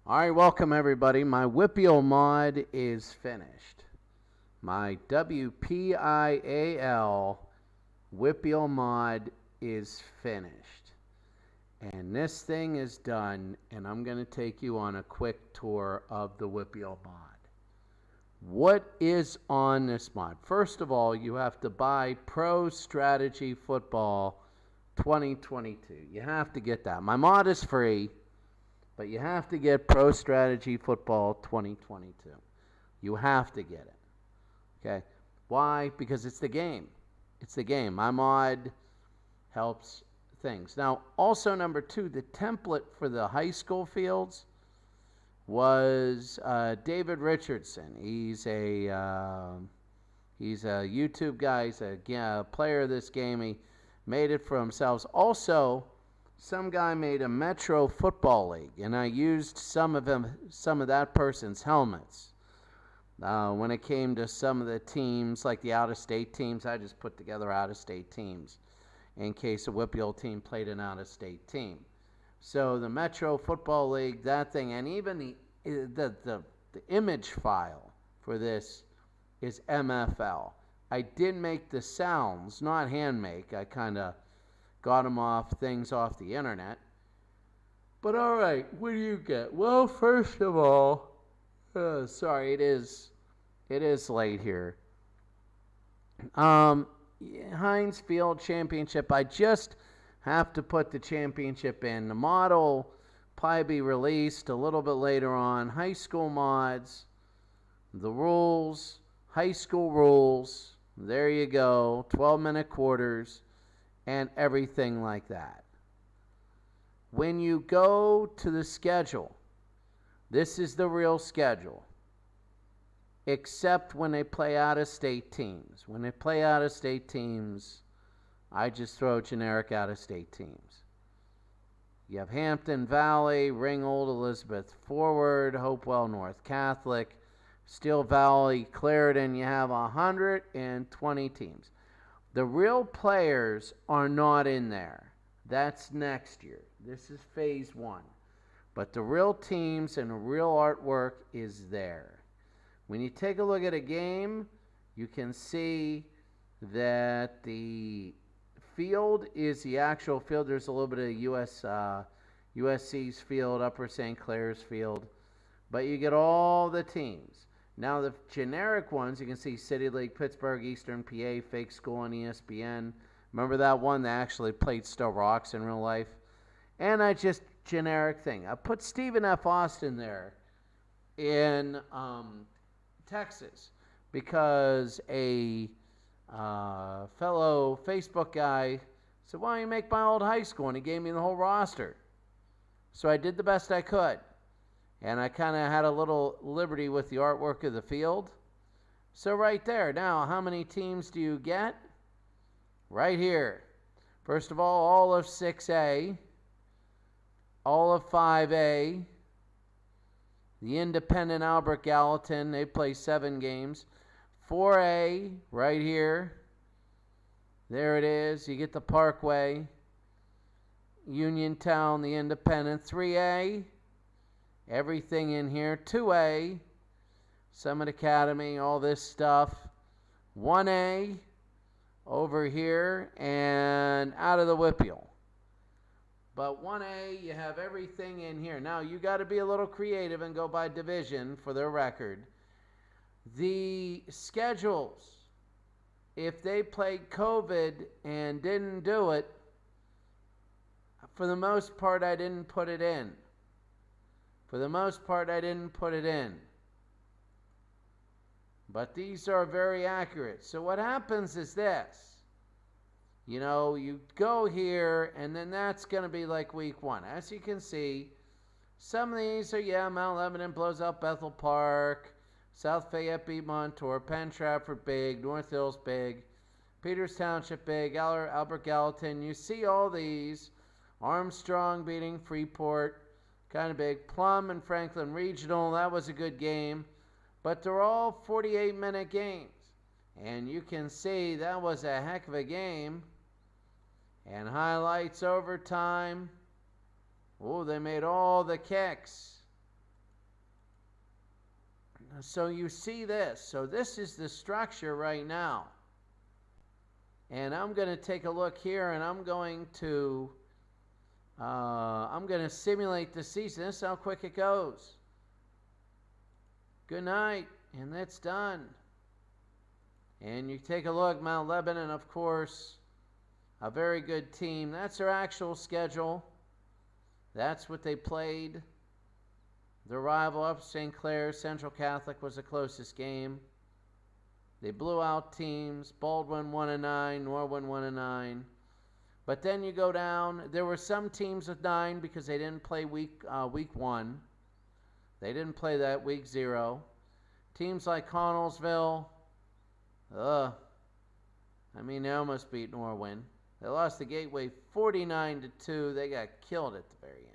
All right, welcome everybody. My Wpial mod is finished. My WPIAL Wpial mod is finished. And this thing is done, and I'm going to take you on a quick tour of the Wpial mod. What is on this mod? First of all, you have to buy Pro Strategy Football 2022. You have to get that. My mod is free. But you have to get Pro Strategy Football 2022. You have to get it. Okay? Why? Because it's the game. It's the game. My mod helps things. Now, also number 2, the template for the high school fields was David Richardson. He's a YouTube guy. He's a player of this game. He made it for himself. Also, some guy made a Metro Football League, and I used some of that person's helmets. When it came to some of the teams, like the out-of-state teams, I just put together out-of-state teams in case a Wpial team played an out-of-state team. So the Metro Football League, that thing, and even the image file for this is MFL. I did make the sounds, not hand make. I kind of got them off the internet. But all right, what do you get? Well, first of all, sorry, it is late here. Heinz Field Championship. I just have to put the championship in. The model probably be released a little bit later on. High school mods, the rules, high school rules. There you go. 12-minute quarters. And everything like that. When you go to the schedule, this is the real schedule, except when they play out-of-state teams. When they play out-of-state teams, I just throw generic out-of-state teams. You have Hampton Valley, Ringgold, Elizabeth Forward, Hopewell North Catholic, Steel Valley, Clarendon. You have 120 teams. The real players are not in there. That's next year. This is phase 1. But the real teams and the real artwork is there. When you take a look at a game, you can see that the field is the actual field. There's a little bit of USC's field, Upper St. Clair's field. But you get all the teams. Now the generic ones, you can see City League, Pittsburgh, Eastern PA, Fake School on ESPN. Remember that one that actually played Still Rocks in real life? And I just generic thing. I put Stephen F. Austin there in Texas because a fellow Facebook guy said, why don't you make my old high school? And he gave me the whole roster. So I did the best I could. And I kind of had a little liberty with the artwork of the field. So right there. Now, how many teams do you get? Right here. First of all of 6A, all of 5A, the independent Albert Gallatin, they play 7 games. 4A, right here. There it is. You get the Parkway, Uniontown, the independent. 3A. Everything in here. 2A, Summit Academy, all this stuff. 1A, over here, and out of the Wpial. But 1A, you have everything in here. Now, you got to be a little creative and go by division for their record. The schedules, if they played COVID and didn't do it, for the most part, I didn't put it in. For the most part, I didn't put it in. But these are very accurate. So what happens is this. You know, you go here, and then that's going to be like week 1. As you can see, some of these are, Mount Lebanon blows out Bethel Park, South Fayette beat Montour, Penn Trafford big, North Hills big, Peters Township big, Albert Gallatin. You see all these. Armstrong beating Freeport. Kind of big. Plum and Franklin Regional, that was a good game. But they're all 48-minute games. And you can see that was a heck of a game. And highlights overtime. Oh, they made all the kicks. so you see this. So this is the structure right now. And I'm going to take a look here, and I'm going to simulate the season. This is how quick it goes. Good night, and that's done. And you take a look, Mount Lebanon, of course, a very good team. That's their actual schedule. That's what they played. The rival up St. Clair, Central Catholic was the closest game. They blew out teams. Baldwin 1-9, Norwin 1-9. But then you go down. There were some teams with 9 because they didn't play week 1. They didn't play that week 0. Teams like Connellsville, they almost beat Norwin. They lost the Gateway 49-2. They got killed at the very end.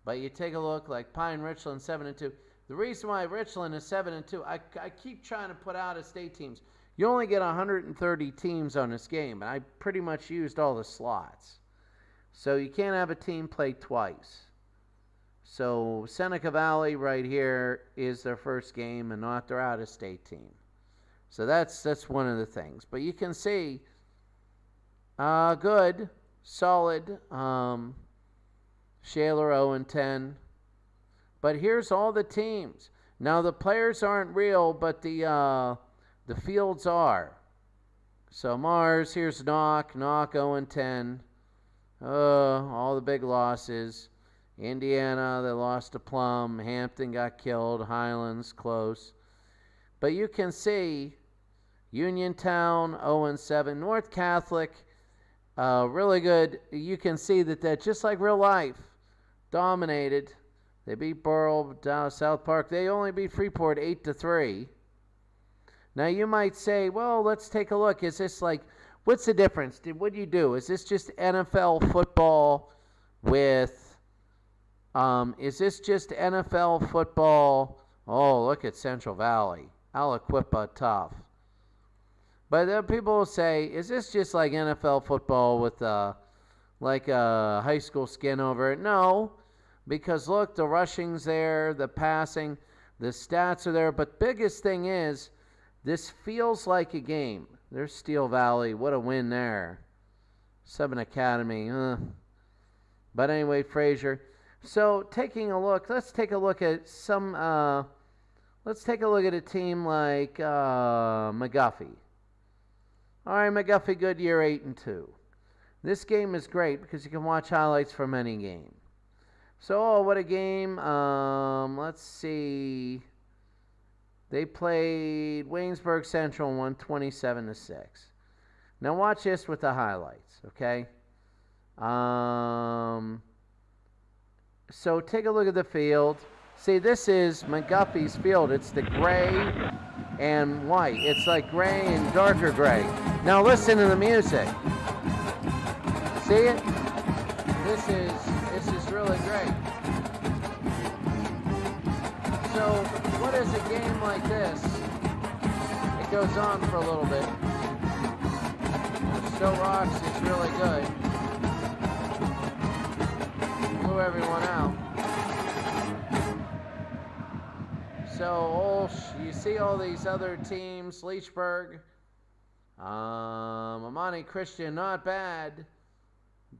But you take a look like Pine Richland 7-2. The reason why Richland is 7-2, I keep trying to put out of state teams. You only get 130 teams on this game, and I pretty much used all the slots. So you can't have a team play twice. So Seneca Valley right here is their first game and not their out-of-state team. So that's one of the things. But you can see, good, solid, Shaler 0-10. But here's all the teams. Now the players aren't real, but the fields are. So Mars, here's Knock 0-10. All the big losses. Indiana, they lost to Plum. Hampton got killed. Highlands, close. But you can see Uniontown 0-7. North Catholic, really good. You can see that just like real life, dominated. They beat Burrell, South Park. They only beat Freeport 8-3. Now you might say, well, let's take a look. Is this like, what's the difference? What do you do? Is this just NFL football with, is this just NFL football? Oh, look at Central Valley. Aliquippa tough. But then people will say, is this just like NFL football with like a high school skin over it? No. Because look, the rushing's there, the passing, the stats are there. But biggest thing is, this feels like a game. There's Steel Valley. What a win there. 7 Academy. But anyway, Fraser. So taking a look, let's take a look at some, let's take a look at a team like McGuffey. All right, McGuffey Goodyear 8-2. This game is great because you can watch highlights from any game. So, what a game. Let's see. They played Waynesburg Central and won 27-6. Now, watch this with the highlights, okay? So, take a look at the field. See, this is McGuffey's field. It's the gray and white. It's like gray and darker gray. Now, listen to the music. See it? This is really great. So, what is a game like this? It goes on for a little bit. Still Rocks is really good. Blew everyone out. So, you see all these other teams. Leechburg, Amani Christian, not bad.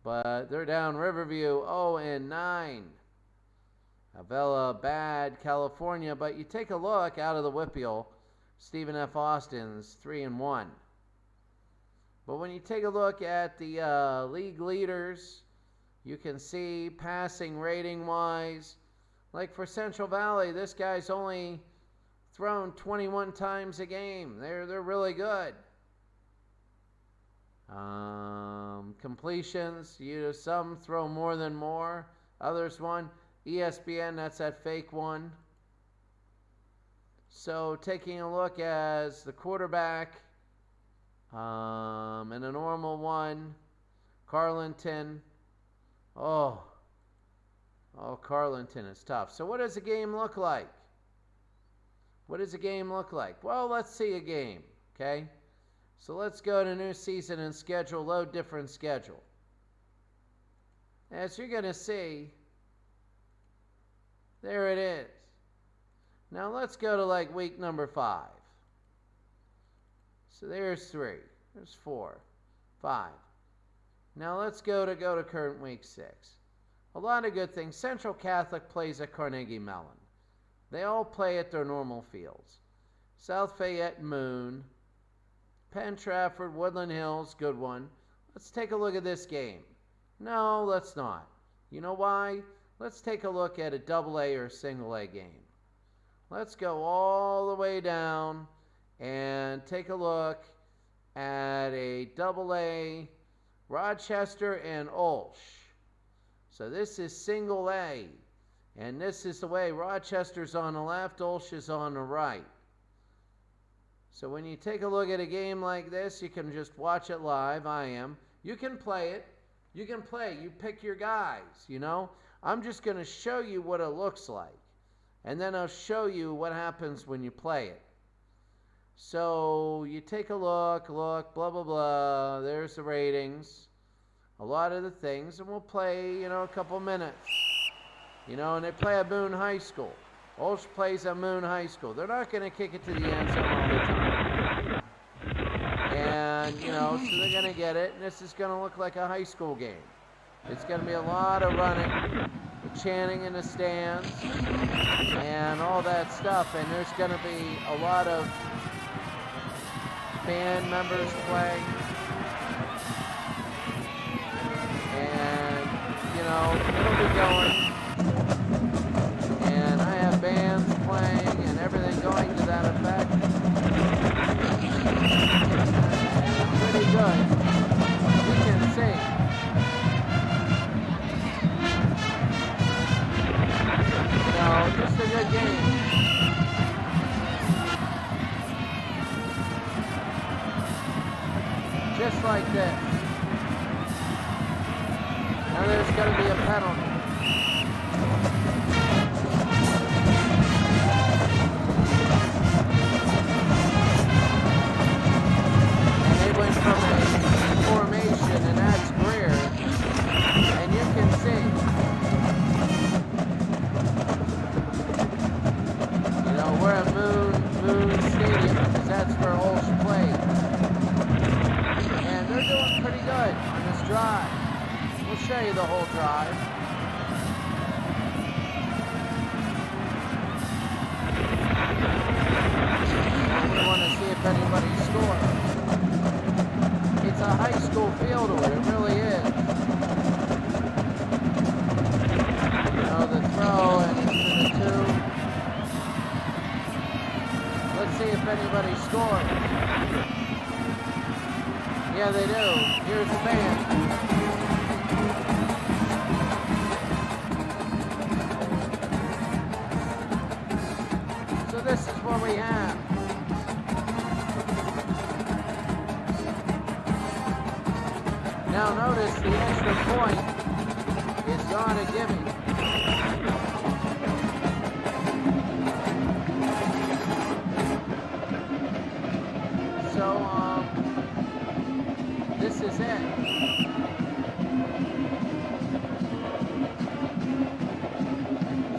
But they're down Riverview 0-9. Avella bad. California. But you take a look out of the Wpial, Stephen F. Austin's 3-1. But when you take a look at the league leaders, you can see passing rating wise, like for Central Valley, this guy's only thrown 21 times a game. They're really good. Completions, some throw more than more, others one. ESPN, that's that fake one. So taking a look as the quarterback, and a normal one, Carlinton. Oh, Carlinton is tough. So what does a game look like? What does a game look like? Well, let's see a game, okay? So let's go to new season and schedule, load different schedule. As you're going to see, there it is. Now let's go to like week number 5. So there's 3. There's 4. 5. Now let's go to current week 6. A lot of good things. Central Catholic plays at Carnegie Mellon. They all play at their normal fields. South Fayette, Moon. Penn Trafford, Woodland Hills, good one. Let's take a look at this game. No, let's not. You know why? Let's take a look at a double-A or single-A game. Let's go all the way down and take a look at a double-A, Rochester and Ulsh. So this is single A, and this is the way Rochester's on the left, Ulsh is on the right. So when you take a look at a game like this, you can just watch it live. I am. You can play it. You can play. You pick your guys, you know. I'm just going to show you what it looks like. And then I'll show you what happens when you play it. So you take a look, blah, blah, blah. There's the ratings. A lot of the things. And we'll play, a couple minutes. And they play at Moon High School. Ulsh plays at Moon High School. They're not going to kick it to the end zone all the time. And, so they're going to get it. And this is going to look like a high school game. It's going to be a lot of running, chanting in the stands, and all that stuff. And there's going to be a lot of band members playing. And, it'll be going. And I have bands playing and everything going to that effect. Pretty good. You can sing. Just a good game. Just like this. Now there's going to be a penalty. And they went from a formation, and that's Greer. And you can see. We're at Moon Stadium because that's where Ulsh played. And they're doing pretty good on this drive. We'll show you the whole drive. We want to see if anybody scores. It's a high school field, it really is. The throw and into the 2. Let's see if anybody scores. Yeah, they do. Here's the band. So this is what we have. Now notice the extra point is not a gimme. This is it.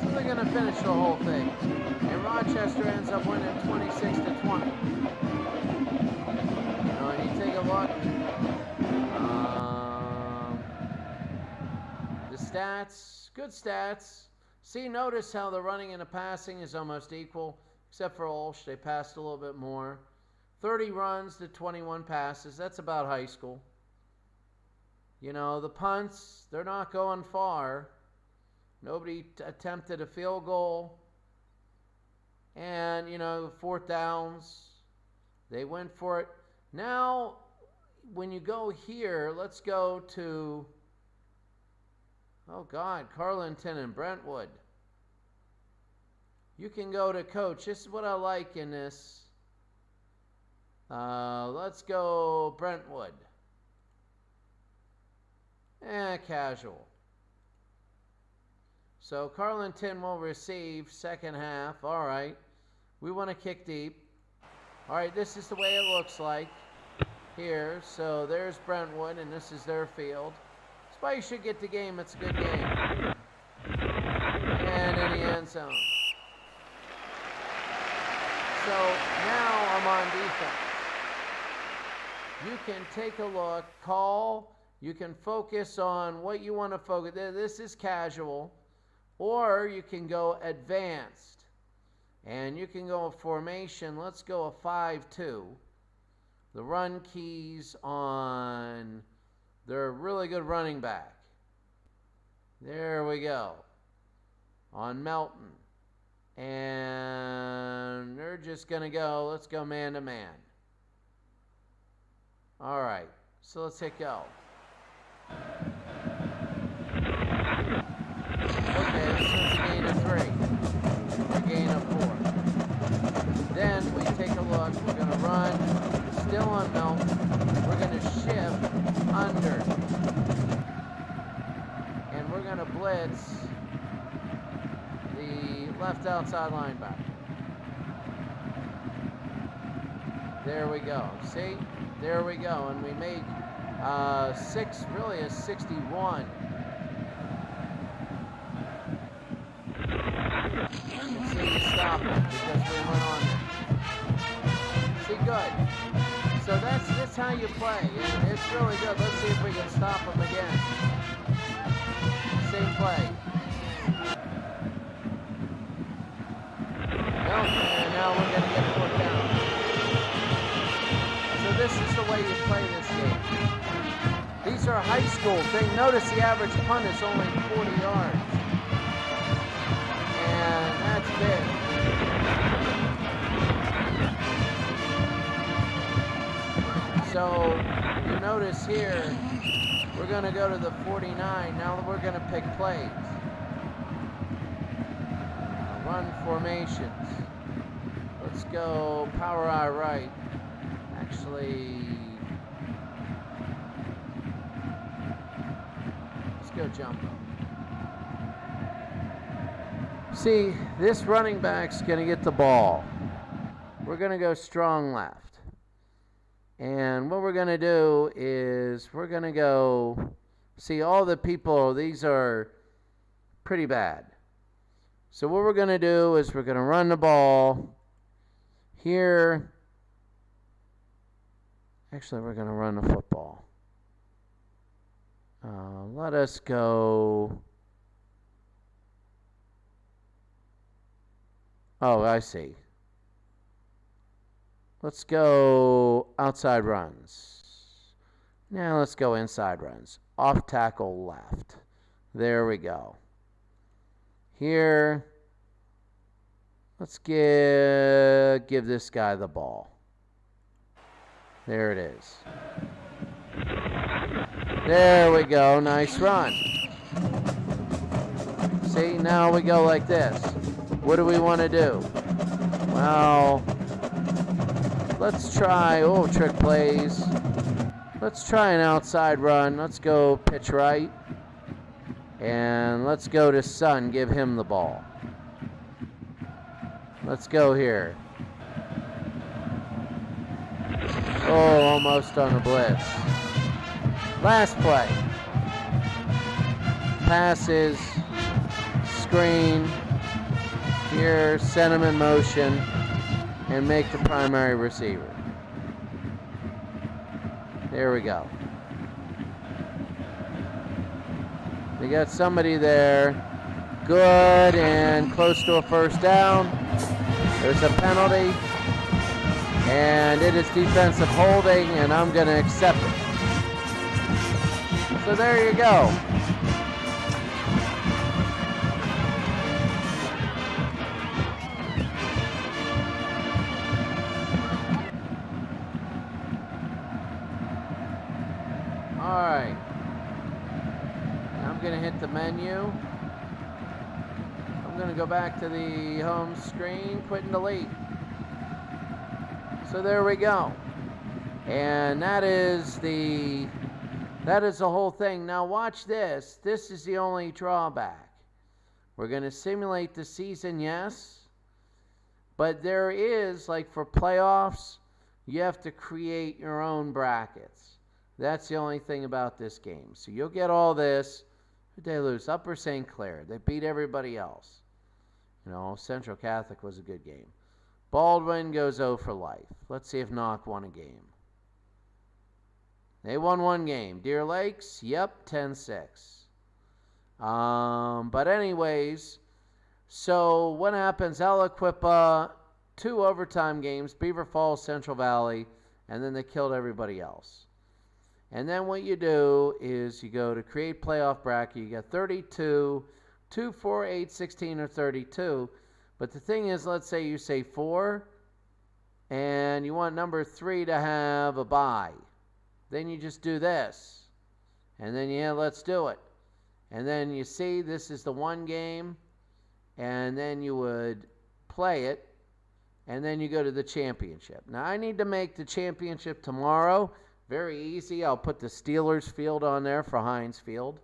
So they're going to finish the whole thing. And Rochester ends up winning 26-20. And you take a look. The stats, good stats. See, notice how the running and the passing is almost equal, except for Ulsh. They passed a little bit more. 30 runs to 21 passes. That's about high school. The punts, they're not going far. Nobody attempted a field goal. And, 4th downs, they went for it. Now, when you go here, let's go to, Carlinton and Brentwood. You can go to coach. This is what I like in this. Let's go Brentwood. Casual. So Carlinton will receive second half. All right. We want to kick deep. All right, this is the way it looks like here. So there's Brentwood, and this is their field. That's why you should get the game. It's a good game. And in the end zone. So now I'm on defense. You can take a look, call, you can focus on what you want to focus. This is casual, or you can go advanced. And you can go a formation. Let's go a 5-2. The run keys on, they're a really good running back. There we go. On Melton. And they're just going to go, let's go man to man. All right, so let's hit go. Okay, so it's a gain of 3. A gain of 4. Then we take a look. We're going to run, still on Melton. We're going to shift under. And we're going to blitz the left outside linebacker. There we go. See? There we go. And we made really a 61. You can see you stop it because we went on there. See, good. So that's how you play. And it's really good. Let's see if we can stop them again. Same play. And now we're going to get 4 down. So this is the way you play this game. These are high school things. Notice the average punt is only 40 yards. And that's big. So you notice here, we're going to go to the 49. Now we're going to pick plays. Run formations. Let's go power eye right. Actually, let's go jumbo. See, this running back's going to get the ball. We're going to go strong left. And what we're going to do is we're going to go, see all the people, these are pretty bad. So what we're going to do is we're going to run the ball here. Actually, we're going to run the football. Let us go. Oh, I see. Let's go outside runs. Now let's go inside runs. Off tackle left. There we go. Here, let's give this guy the ball. There it is. There we go. Nice run. See, now we go like this. What do we want to do? Well, let's try, trick plays. Let's try an outside run. Let's go pitch right. And let's go to Sun, give him the ball. Let's go here. Oh, almost on the blitz. Last play. Passes, screen, here, send him in motion, and make the primary receiver. There we go. We got somebody there. Good, and close to a first down. There's a penalty. And it is defensive holding, and I'm going to accept it. So there you go. All right. I'm going to hit the menu. I'm going to go back to the home screen, quit and delete. So there we go. And that is the whole thing. Now watch this. This is the only drawback. We're going to simulate the season, yes. But there is, like for playoffs, you have to create your own brackets. That's the only thing about this game. So you'll get all this. Who'd they lose? Upper St. Clair. They beat everybody else. You know, Central Catholic was a good game. Baldwin goes 0 for life. Let's see if Knock won a game. They won one game. Deer Lakes, yep, 10-6. But anyways, so what happens? Aliquippa, 2 overtime games, Beaver Falls, Central Valley, and then they killed everybody else. And then what you do is you go to create playoff bracket. You get 32, 2, 4, 8, 16, or 32. But the thing is, let's say you say 4, and you want number 3 to have a bye. Then you just do this. And then, yeah, let's do it. And then you see this is the one game, and then you would play it, and then you go to the championship. Now, I need to make the championship tomorrow. Very easy. I'll put the Steelers field on there for Heinz Field,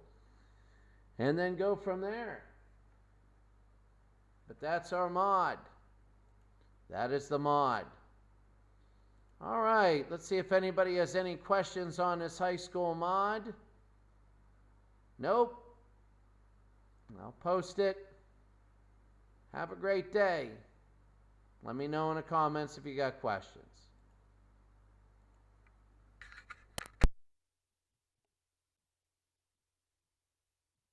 and then go from there. But that's our mod. That is the mod. All right, let's see if anybody has any questions on this high school mod. Nope. I'll post it. Have a great day. Let me know in the comments if you got questions.